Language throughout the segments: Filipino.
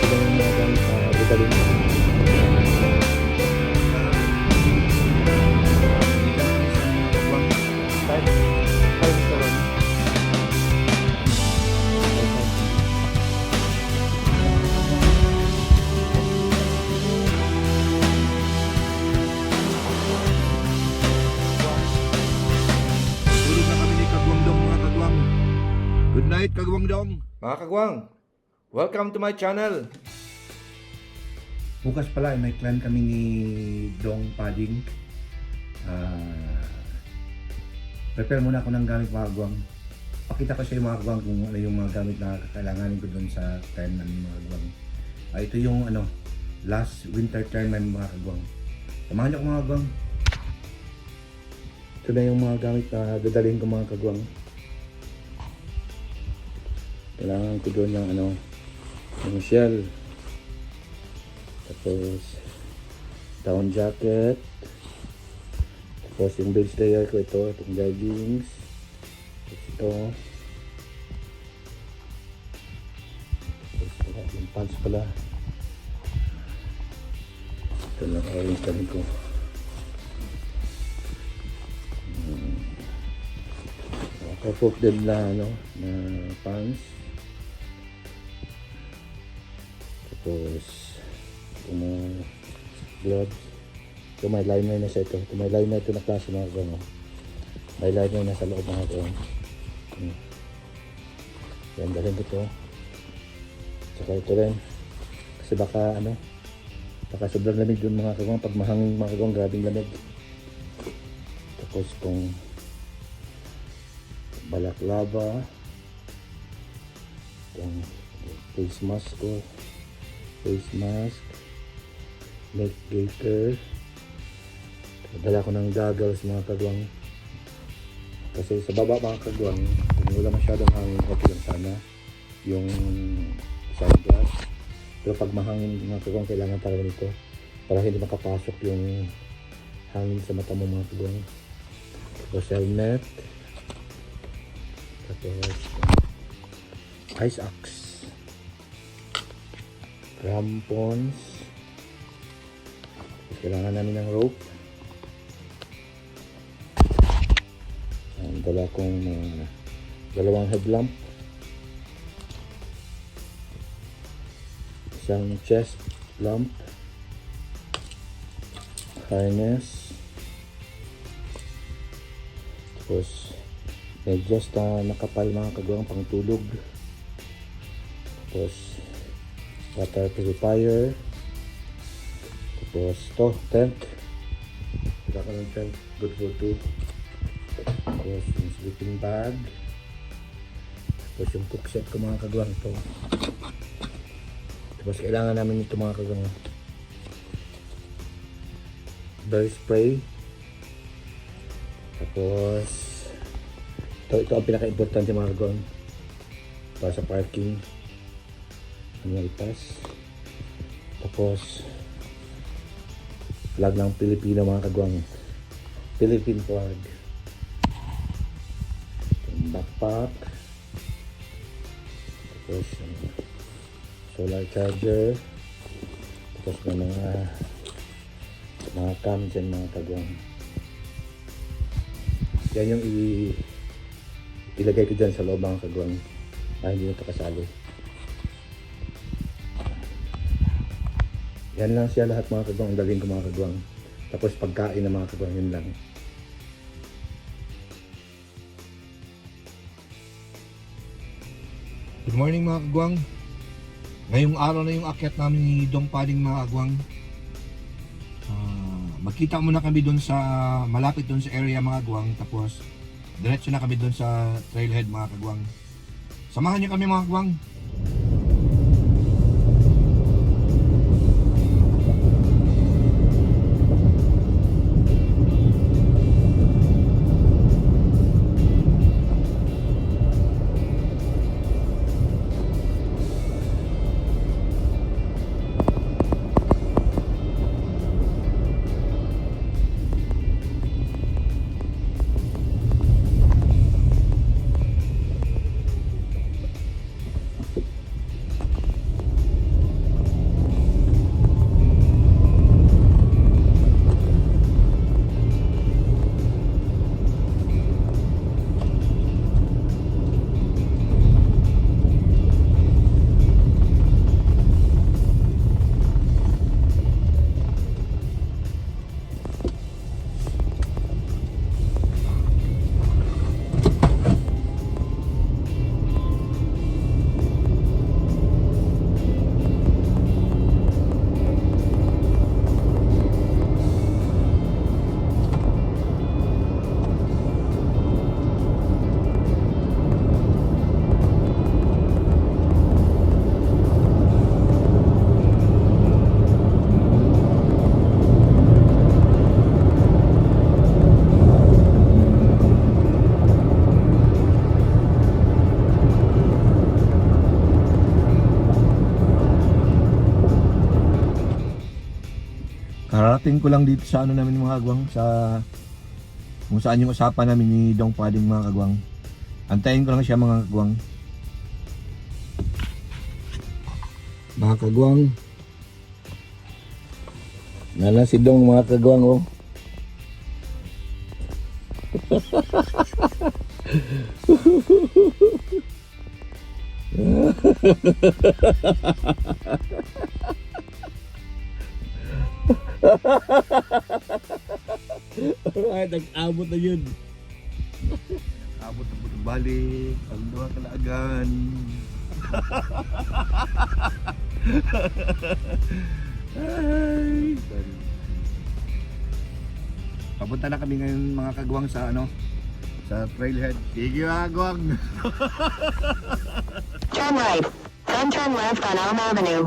Sila yung mga gamit na dadalhin ko. Tulog na kami ni Kagwangdong mga kagwang. Good night Kagwangdong. Mga kagwang, welcome to my channel. Bukas pala ay may clan kami ni Dong Pading. Prepare muna ako ng gamit mga kagwang. Pakita ko sa iyo mga kagwang kung ano yung mga gamit na kakailanganin ko doon sa time namin mga kagwang. Ito yung last winter time namin mga kagwang. Samahan niyo ako mga kagwang. Ito na yung mga gamit na dadalhin ko mga kagwang. Kailangan ko doon yung shell. Tapos down jacket. Tapos yung base layer ko itong leggings. Tapos ito. Tapos yung pants pala. Ito lang orange kami ko. Kapag din na na pants. Tapos yung mga gloves. Ito may liner na sa ito. Ito may liner ito na klase mga kagwang. May liner na sa loob mga kagwang. Yan, dalhin ko ito. Tsaka ito rin. Kasi baka sobrang lamig dun mga kagwang. Pag mahangin mga kagwang, grabing lamig. Tapos itong balaklava. Itong face mask ko. Face mask. Neck gaiter. Dala ko ng goggles mga kagwang. Kasi sa baba mga kagwang, kung wala masyadong hangin, okay lang sana yung sunglass. Pero pag mahangin mga kagwang, kailangan talaga nito para hindi makapasok yung hangin sa mata mo mga kagwang. Tapos helmet. Tapos ice axe. Crampons. Tapos kailangan namin ng rope. Dala kong dalawang headlamp, isang chest lamp, harness, tapos medyas na nakapal mga kagwang pang tulog, tapos water purifier, tapos to tent, wala ka ng tent, good for two. Tapos yung sleeping bag. Tapos yung cook set ko mga kagwang ito. Tapos kailangan namin ito mga kagwang. Bear spray. Tapos ito ang pinaka-importante mga kagwang. Para sa parking. Ang ipas. Tapos flag ng Pilipino mga kagwang. Philippine flag. Backpack, tapos solar charger, tapos may mga cam dyan mga kagwang. Yan yung ilagay ko dyan sa loob mga kagwang para hindi nito kasali. Yan lang siya lahat mga kagwang, ang dalhin ko mga kagwang. Tapos pagkain ng mga kagwang, yun lang. Good morning mga kagwang. Ngayong araw na yung akyat namin ni Dong Pading mga kagwang. Magkita muna kami doon sa malapit doon sa area mga kagwang. Tapos diretso na kami doon sa trailhead mga kagwang. Samahan niyo kami mga kagwang. Kararating ko lang dito sa ano namin mga kagwang, sa kung saan yung usapan namin ni Dong Pading mga kagwang. Antayin ko lang siya mga kagwang. Mga kagwang. Nala si Dong mga kagwang oh. Alright, nag-abot na yun. Abot na po balik, ang mga kalaagan. Ay. Papunta na kami ngayon mga kagwang sa ano, sa trailhead. Sige mga kagwang. Turn right. Then turn left on Elm Avenue.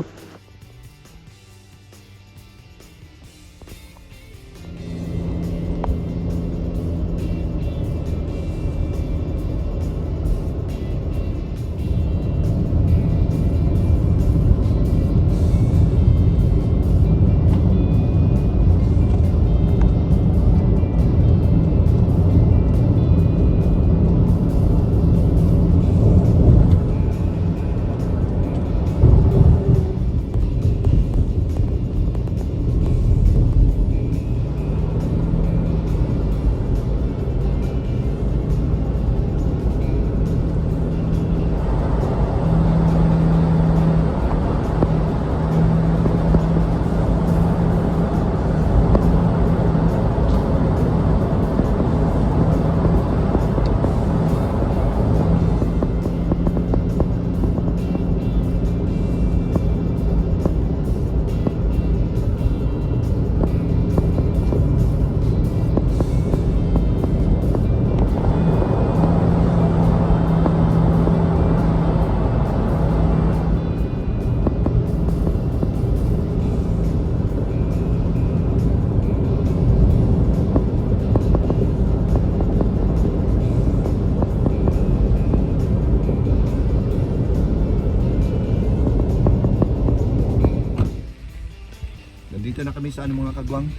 Nandito na kami sa ano mga kagwang,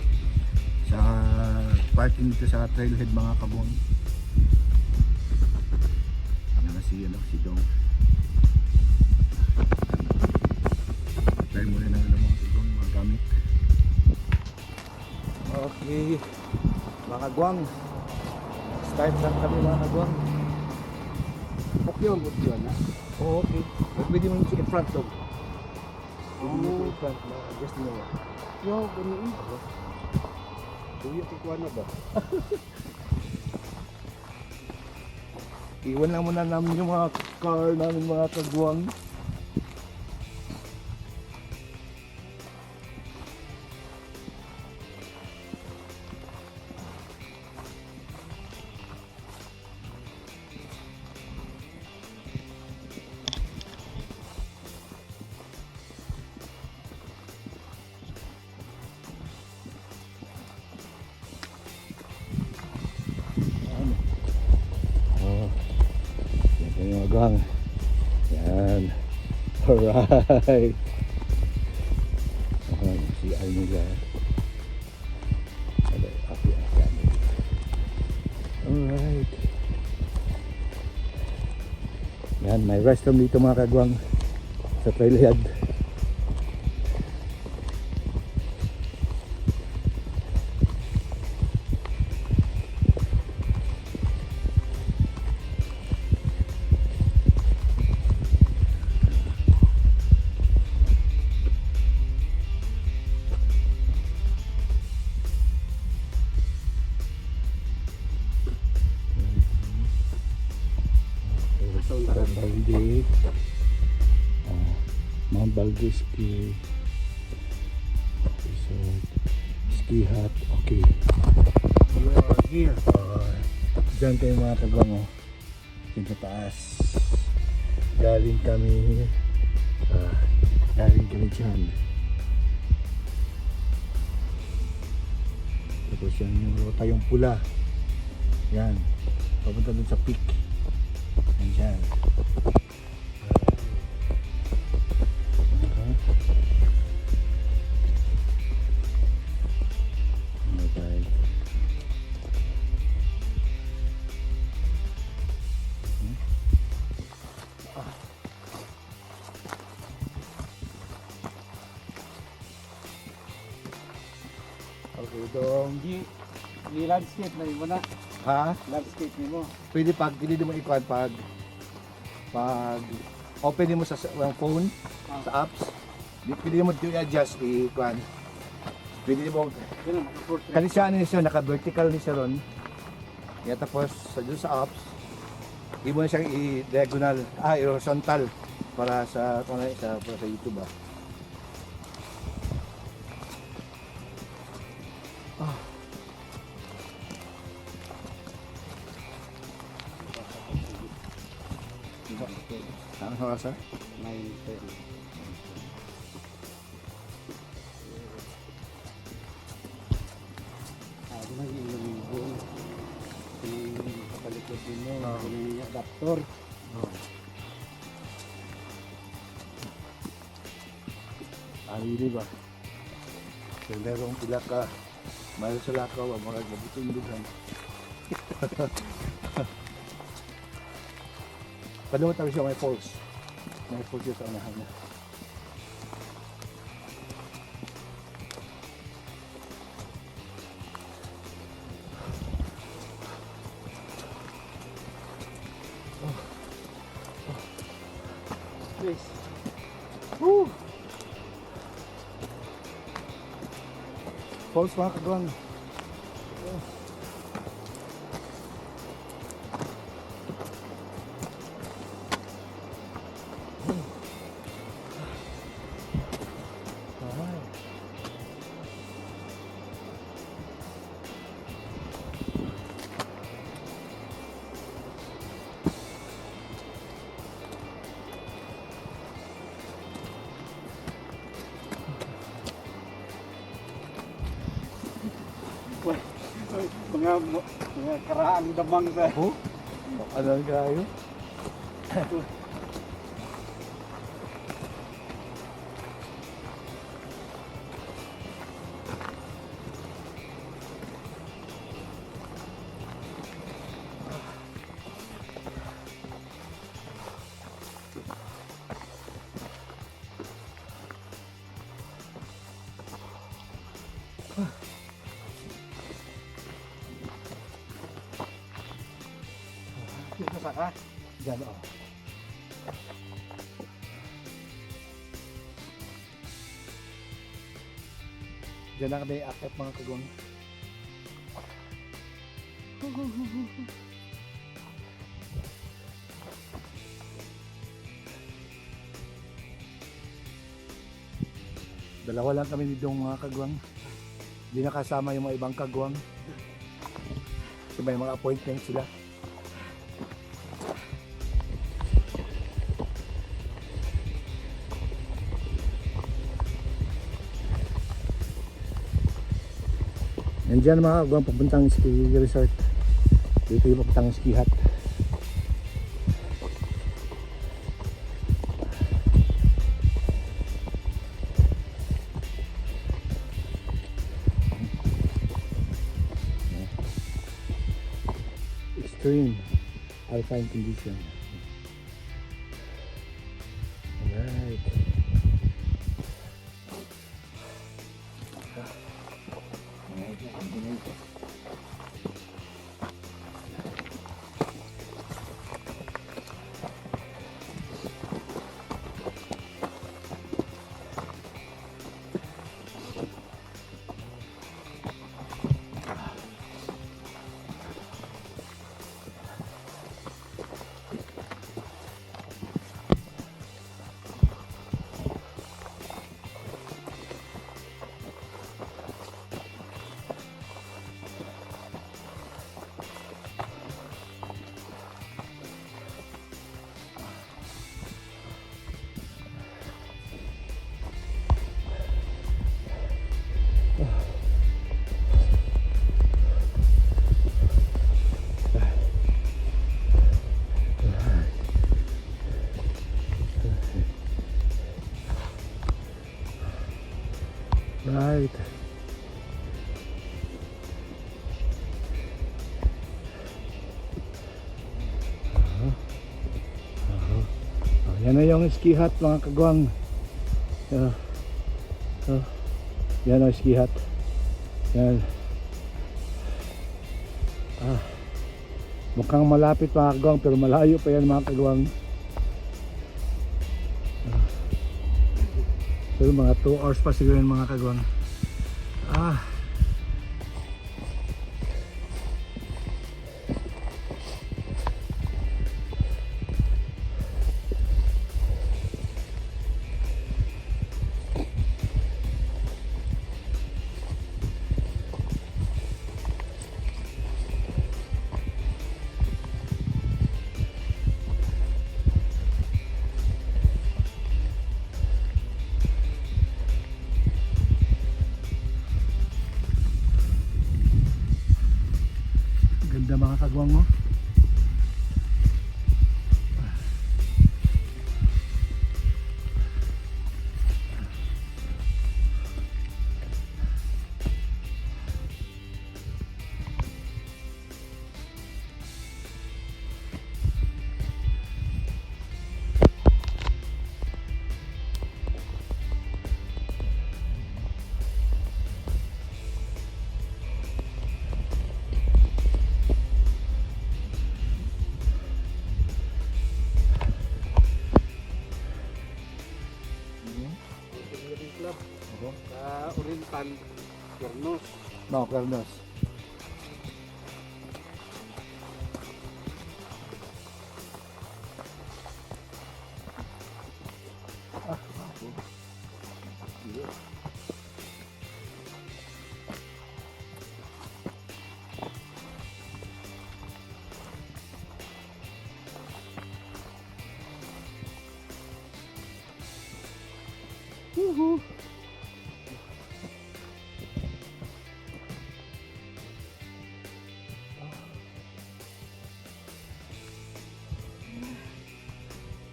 sa parking dito sa trailhead mga kagwang. Yan na si Dong. Try muna na mga kagwang, mga gamit. Okay, mga kagwang. Start lang kami mga kagwang. Okay yung good yun ha? Oh, okay. Pwede mo in front dog. Oh, just know. Yo, ganun eh. Suyo, kikuha na ba? Iwan lang muna namin yung mga car namin mga kagwang. Oh, yan po yung agwang. Yan. Alright. Si Almila. Alright. Yan, may restroom dito mga kagwang sa trailhead. Balde, Mount Balde Ski Resort, Ski Hut. Okay, You are here. dyan kayo mga kagwang oh. Dyan sa taas galing kami dyan. Tapos yan yung ruta yung pula, yan papunta dun sa peak. Yan. Udong. Di landscape na mo na. Ha? Landscape ni mo. Pwede pag hindi mo ikuan pag open mo sa phone sa apps. Pwede mo i-adjust ikuan. Pwede mo Ganun, naka-portrait. kasi siya ano siya naka-vertical ni siya ron. Kaya tapos doon sa apps ibo na siyang i-diagonal, horizontal para sa para sa YouTube ah. Ano sa oras ah? 9:30. Di na yung buong yung kapalikod din mo, yung adaptor. Hindi ba? So, merong pila ka mahal sa lakaw ang mga gabutong dugan. Paano tayo siya may falls? May falls yun sa unahan niya. Please. Woo! Falls mga kagawang. Mga karaang damang sa. Oh? Ano kayo? Dito sa ka. Diyan o. Diyan na kami akit mga kagawang. Dalawa lang kami ni Dong mga kagawang. Hindi nakasama yung mga ibang kagawang. Kasi may mga appointment sila. Nandiyan mga kagawang papuntang ski resort. Dito yung papuntang ski hut. Extreme alpine condition. Alright. Right. Yan na yung ski hut mga kagawang. Yan ang ski hut. Yan. Mukhang malapit mga kagwang pero malayo pa yan mga kagwang. Pero mga 2 hours pa siguro yan mga kagwang. Ganda mga kagwang mo. Sa Oriental, Pernos. No, Carlos.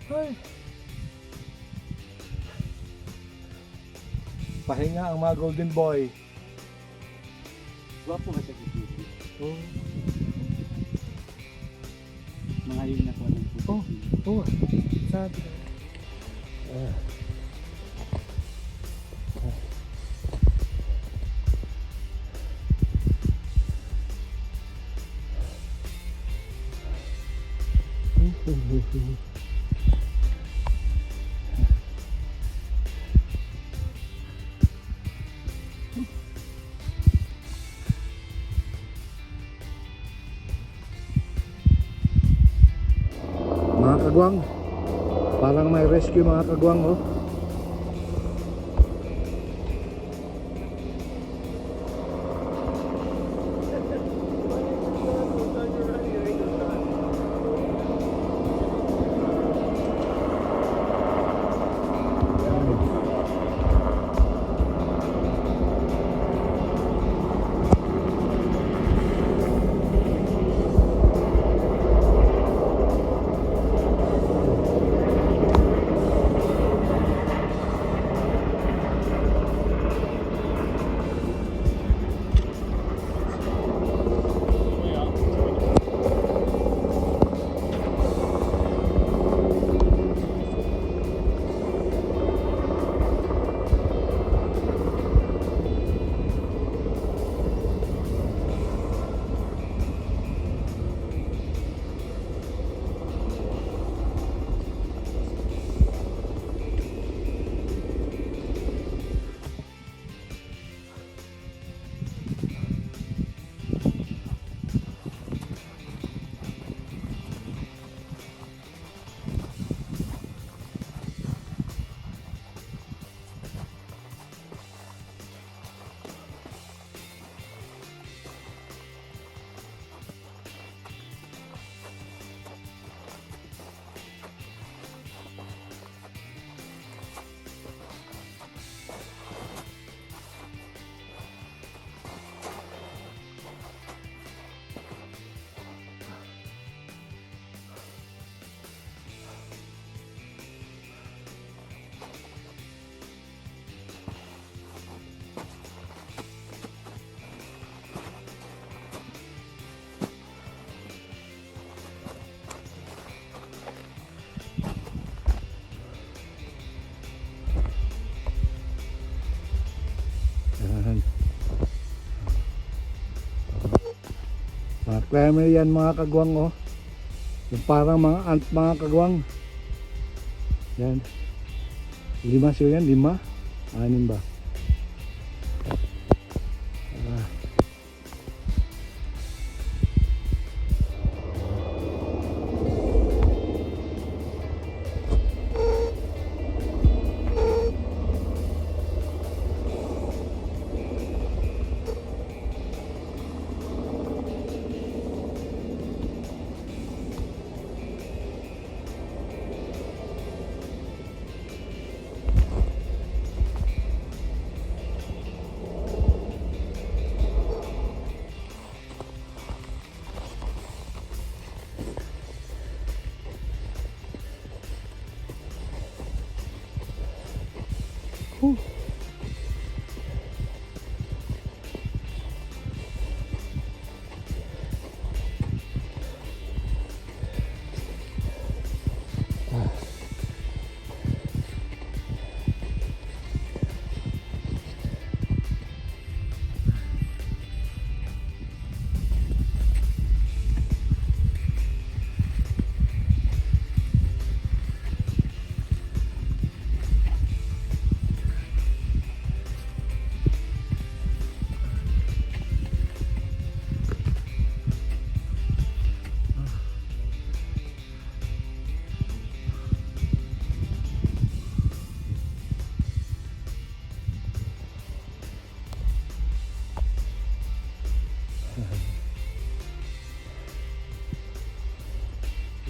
Ay. Pahinga ang mga golden boy. Gwapo ka sa kikiti. Oh, Mga yun na ko ng puti. oh. Sabi. Mga kagwang, parang may rescue mga kagwang oh. Primary yan mga kagwang oh. Yung parang mga ant mga kagwang. Yan. 5 siya yan, 5. 6 ba? Ah.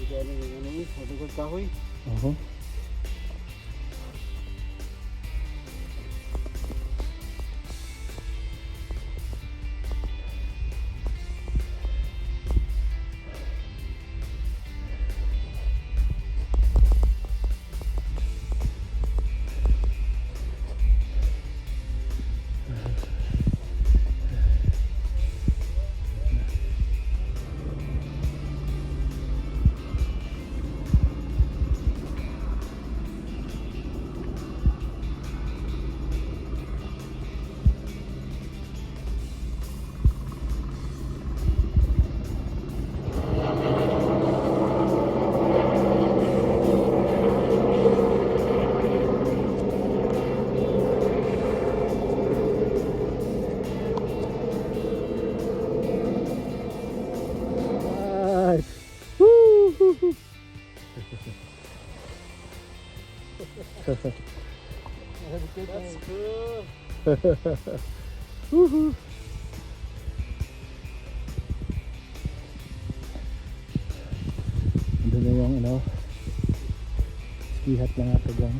Hindi ano yung ano eh, madugod kahoy. Oo. Ay. Woo! Let's go! Woohoo! Doon na yung ano, ski hut mga kagwang.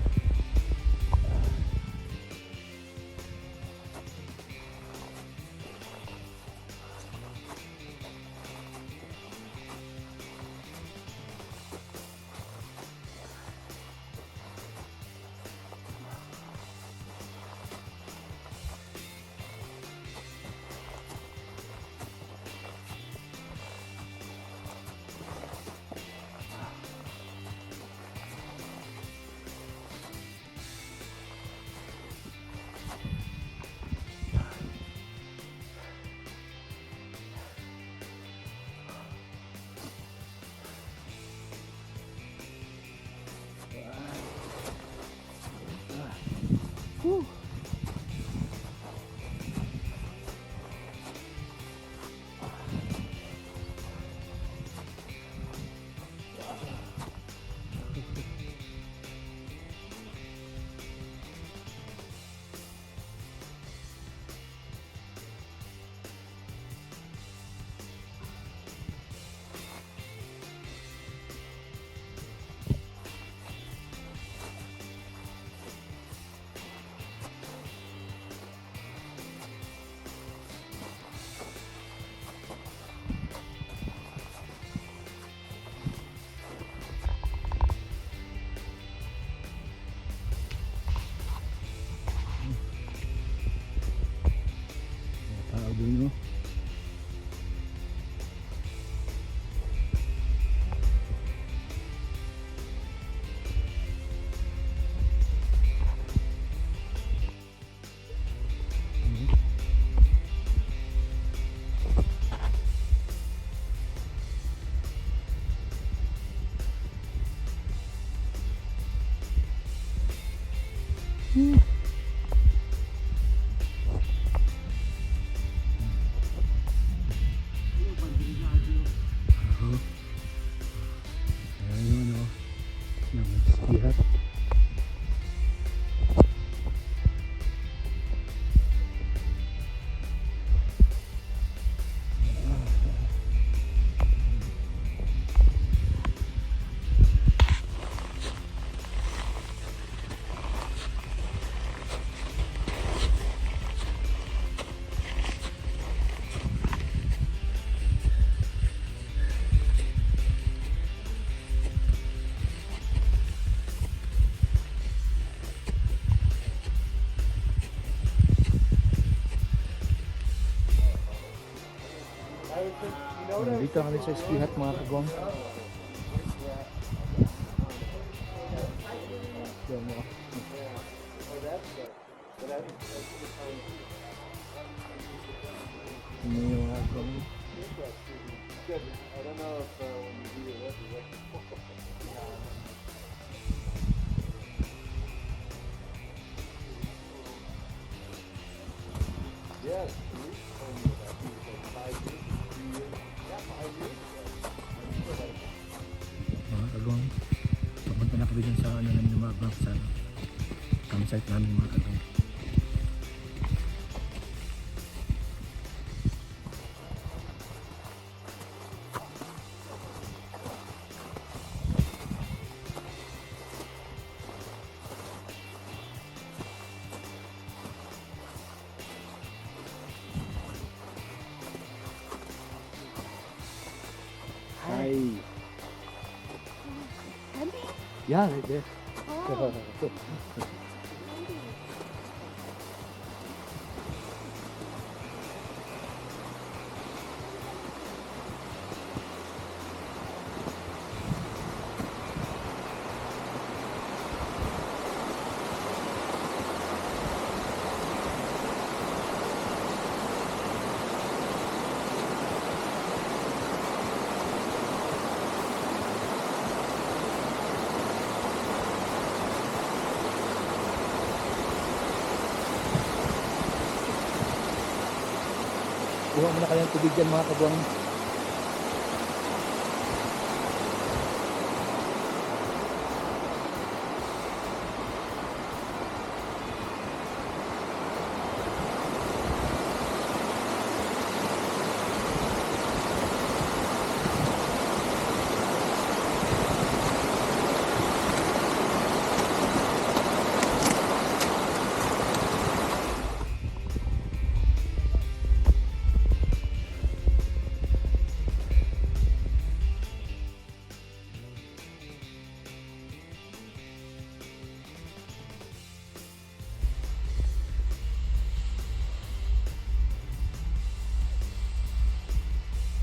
Tao din no. Dito kami sa Espihat mga kagwang. Yan mo. Ano yung mga kagwang? Mga kagwang, papunta na kami dun sa ano namin mga kagwang, sa campsite namin mga kagwang. Hi. Yeah, right there. Kuha mo na kayang tubig dyan mga kagwang.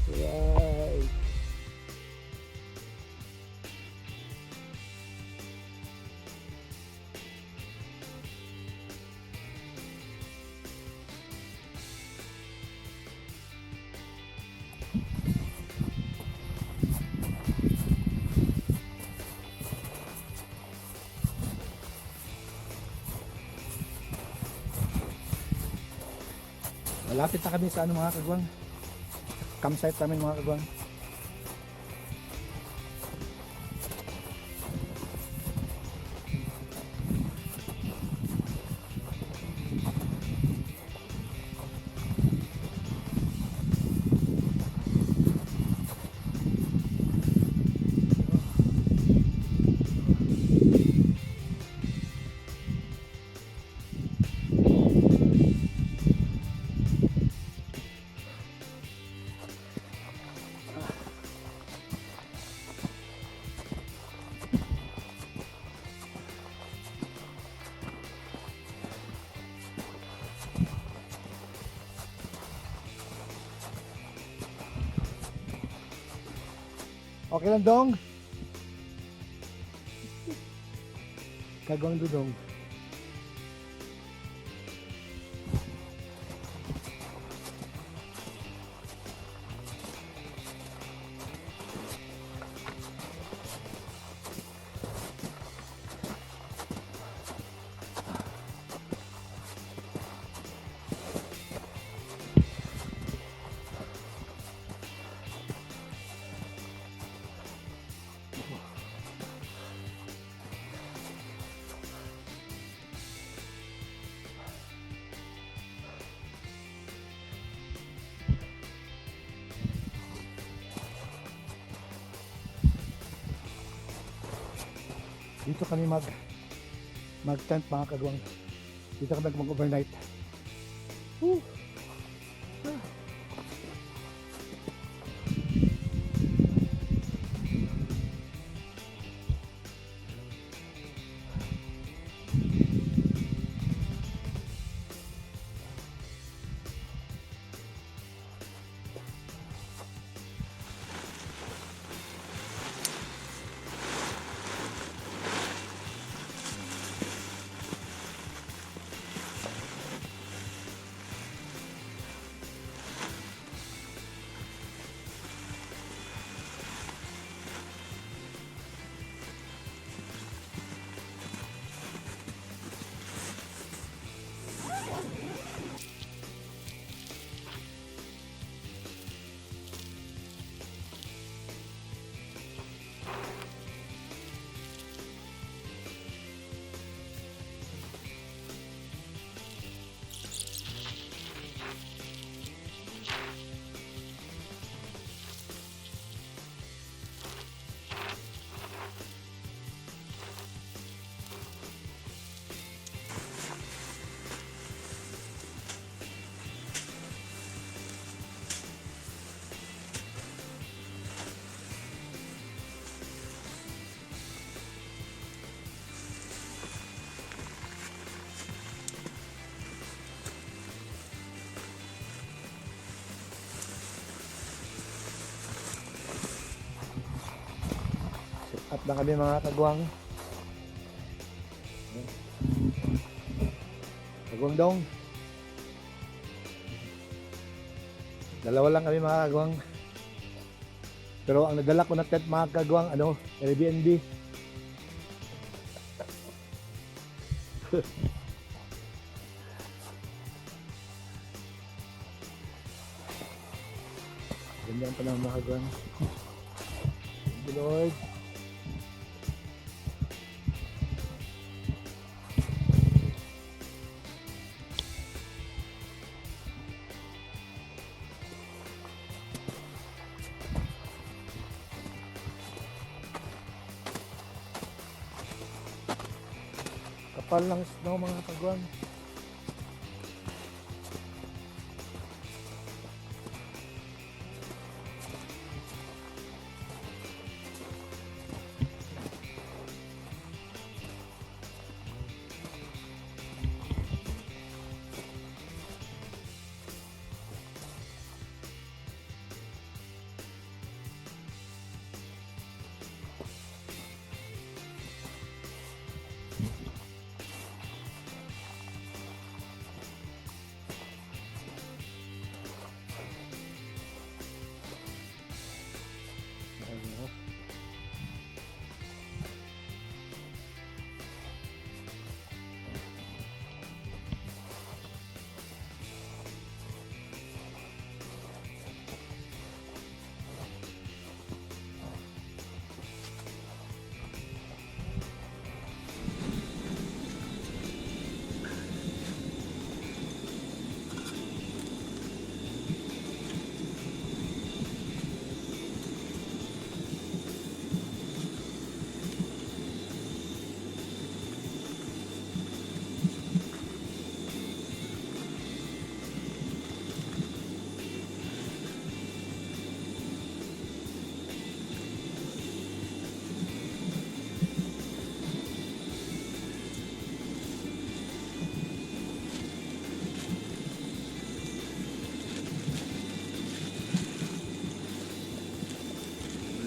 Right. Malapit na kami sa ano mga kagwang. Campsite namin mga kagwang. Okay lang dong. Kagwang dudong. Dito kami mag-tent mga kagwang. Dito kami mag-overnight. Woo! At na kami mga kagwang. Kagwang dong. Dalawa lang kami mga kagwang. Pero ang nadala ko na tent mga kagwang, Airbnb. Ganyan pa lang mga kagwang. Thank you Lord. Kapal lang snow mga kagwang.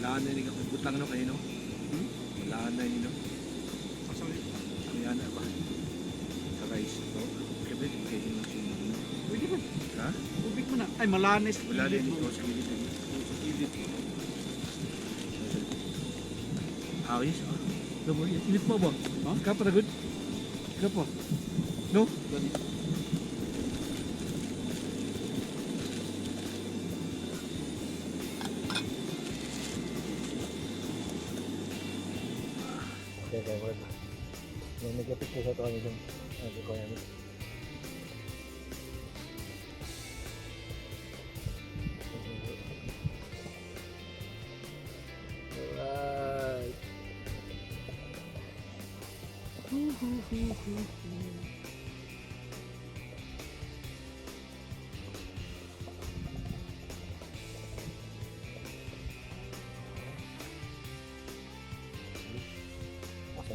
Wala na rin ako. Butang no kayo no? Wala na rin no? Ayan na ba? Sa rice no? Kaya kayo ng sinunod. Pwede ba? Ha? Ubik mo na. Ay, malanes. Wala rin ito sa gilid. Sa gilid. Ayos. Diba, init mo ba? Ha? Kapa na good? Kapa? No? Okay, kaya wala. May nagkapit ko sa ito kami dun. Ano ko yan. Alright.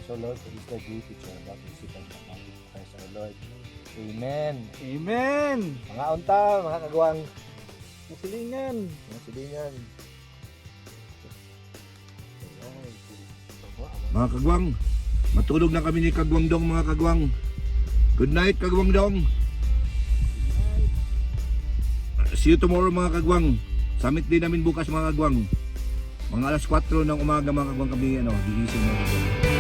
Sa Lord, for this day, which are about to receive and Christ our Lord. Amen. Amen! Mga unta, mga kagwang. Masilingan! Mga silingan. Mga kagwang, matulog na kami ni Kagwang Dong mga kagwang. Good night Kagwang Dong. See you tomorrow mga kagwang. Summit din namin bukas mga kagwang. Mga alas 4 ng umaga mga kagwang kami gigising mga kagwang.